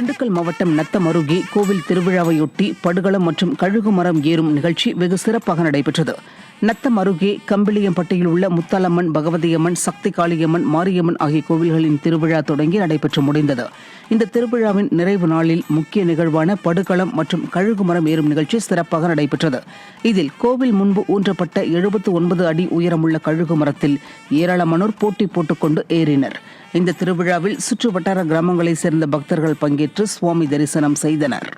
திண்டுக்கல் மாவட்டம் நத்தம் அருகே கோவில் திருவிழாவையொட்டி படுகளம் மற்றும் கழுகு மரம் ஏறும் நிகழ்ச்சி வெகு சிறப்பாக நடைபெற்றது. நத்தம் அருகே கம்பிளியம்பட்டியில் உள்ள முத்தாலம்மன், பகவதியம்மன், சக்தி காளியம்மன், மாரியம்மன் ஆகிய கோவில்களின் திருவிழா தொடங்கி நடைபெற்று முடிந்தது. இந்த திருவிழாவின் நிறைவு நாளில் முக்கிய நிகழ்வான படுகளம் மற்றும் கழுகு மரம் ஏறும் நிகழ்ச்சி சிறப்பாக நடைபெற்றது. இதில் கோவில் முன்பு ஊன்றப்பட்ட 79 அடி உயரமுள்ள கழுகு மரத்தில் ஏராளமானோர் போட்டி போட்டுக்கொண்டு ஏறினர். இந்த திருவிழாவில் சுற்று வட்டார கிராமங்களைச் சேர்ந்த பக்தர்கள் பங்கேற்று சுவாமி தரிசனம் செய்தனர்.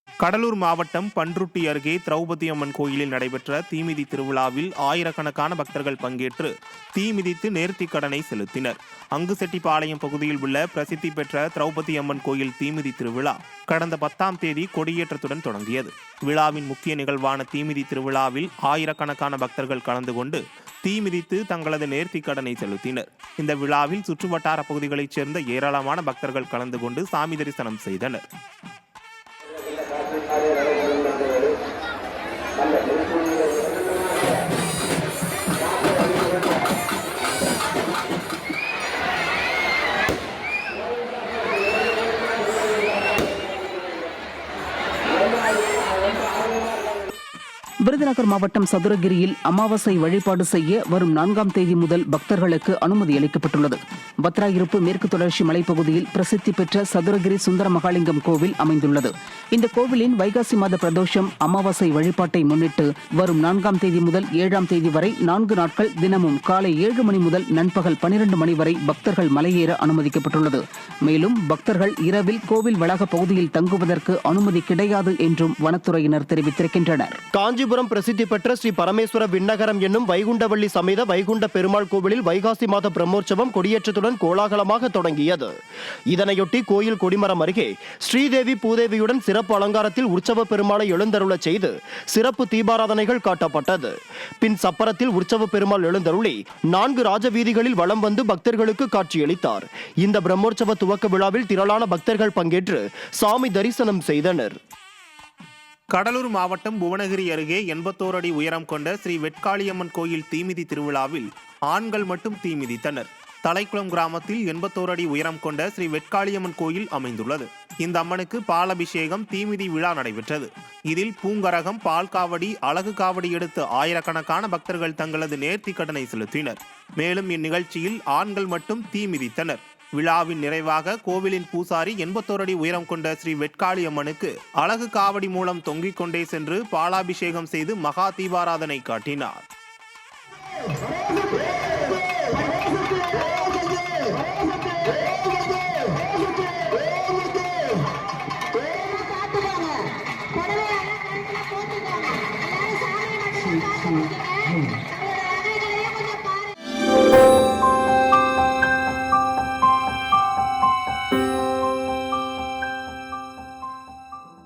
கடலூர் மாவட்டம் பன்ருட்டி அருகே திரௌபதி அம்மன் கோயிலில் நடைபெற்ற தீமிதி திருவிழாவில் ஆயிரக்கணக்கான பக்தர்கள் பங்கேற்று தீமிதித்து நேர்த்திக்கடனை செலுத்தினர். அங்குசெட்டிப்பாளையம் பகுதியில் உள்ள பிரசித்தி பெற்ற திரௌபதி அம்மன் கோயில் தீமிதி திருவிழா கடந்த 10ஆம் தேதி கொடியேற்றத்துடன் தொடங்கியது. விழாவின் முக்கிய நிகழ்வான தீமிதி திருவிழாவில் ஆயிரக்கணக்கான பக்தர்கள் கலந்து கொண்டு தீமிதித்து தங்களது நேர்த்திக்கடனை செலுத்தினர். இந்த விழாவில் சுற்றுவட்டார பகுதிகளைச் சேர்ந்த ஏராளமான பக்தர்கள் கலந்து கொண்டு சாமி தரிசனம் செய்தனர். விருதுநகர் மாவட்டம் சதுரகிரியில் அமாவாசை வழிபாடு செய்ய வரும் 4ஆம் தேதி முதல் பக்தர்களுக்கு அனுமதி அளிக்கப்பட்டுள்ளது. பத்ராயிருப்பு மேற்கு தொடர்ச்சி மலைப்பகுதியில் பிரசித்தி பெற்ற சதுரகிரி சுந்தர மகாலிங்கம் கோவில் அமைந்துள்ளது. இந்த கோவிலின் வைகாசி மாத பிரதோஷம் அமாவாசை வழிபாட்டை முன்னிட்டு வரும் 4ஆம் தேதி முதல் 7ஆம் தேதி வரை 4 நாட்கள் தினமும் காலை 7 மணி முதல் நண்பகல் 12 மணி வரை பக்தர்கள் மலையேற அனுமதிக்கப்பட்டுள்ளது. மேலும் பக்தர்கள் இரவில் கோவில் வளாக பகுதியில் தங்குவதற்கு அனுமதி கிடையாது என்றும் வனத்துறையினர் தெரிவித்திருக்கின்றனர். காஞ்சிபுரம் பிரசித்தி பெற்ற ஸ்ரீ பரமேஸ்வர விண்ணகரம் என்னும் வைகுண்டவள்ளி சமேத வைகுண்ட பெருமாள் கோவிலில் வைகாசி மாத பிரம்மோற்சவம் கொடியேற்றத்துடன் கோலாகலமாக தொடங்கியது. இதனையொட்டி கோயில் கொடிமரம் அருகே ஸ்ரீதேவி பூதேவியுடன் சிறப்பு அலங்காரத்தில் உற்சவ பெருமாளை எழுந்தருளச் செய்து சிறப்பு தீபாராதனைகள் காட்டப்பட்டது. பின் சப்பரத்தில் உற்சவ பெருமாள் எழுந்தருளி 4 ராஜவீதிகளில் வலம் வந்து பக்தர்களுக்கு காட்சியளித்தார். இந்த பிரம்மோற்சவ துவக்க விழாவில் திரளான பக்தர்கள் பங்கேற்று சாமி தரிசனம் செய்தனர். கடலூர் மாவட்டம் புவனகிரி அருகே 81 அடி உயரம் கொண்ட ஸ்ரீ வெட்காளியம்மன் கோயில் தீமிதி திருவிழாவில் ஆண்கள் மட்டும் தீமிதித்தனர். தலைக்குளம் கிராமத்தில் 81 அடி உயரம் கொண்ட ஸ்ரீ வெட்காளியம்மன் கோயில் அமைந்துள்ளது. இந்த அம்மனுக்கு பாலபிஷேகம், தீமிதி விழா நடைபெற்றது. இதில் பூங்கரகம், பால் காவடி, அழகு காவடி எடுத்து ஆயிரக்கணக்கான பக்தர்கள் தங்களது நேர்த்திக்கடனை செலுத்தினர். மேலும் இந்நிகழ்ச்சியில் ஆண்கள் மட்டும் தீமிதித்தனர். விழாவின் நிறைவாக கோவிலின் பூசாரி 81 அடி உயரம் கொண்ட ஸ்ரீ வெட்காளி அம்மனுக்கு அழகு காவடி மூலம் தொங்கிக் கொண்டே சென்று பாலாபிஷேகம் செய்து மகா தீபாராதனை காட்டினார். Thank you.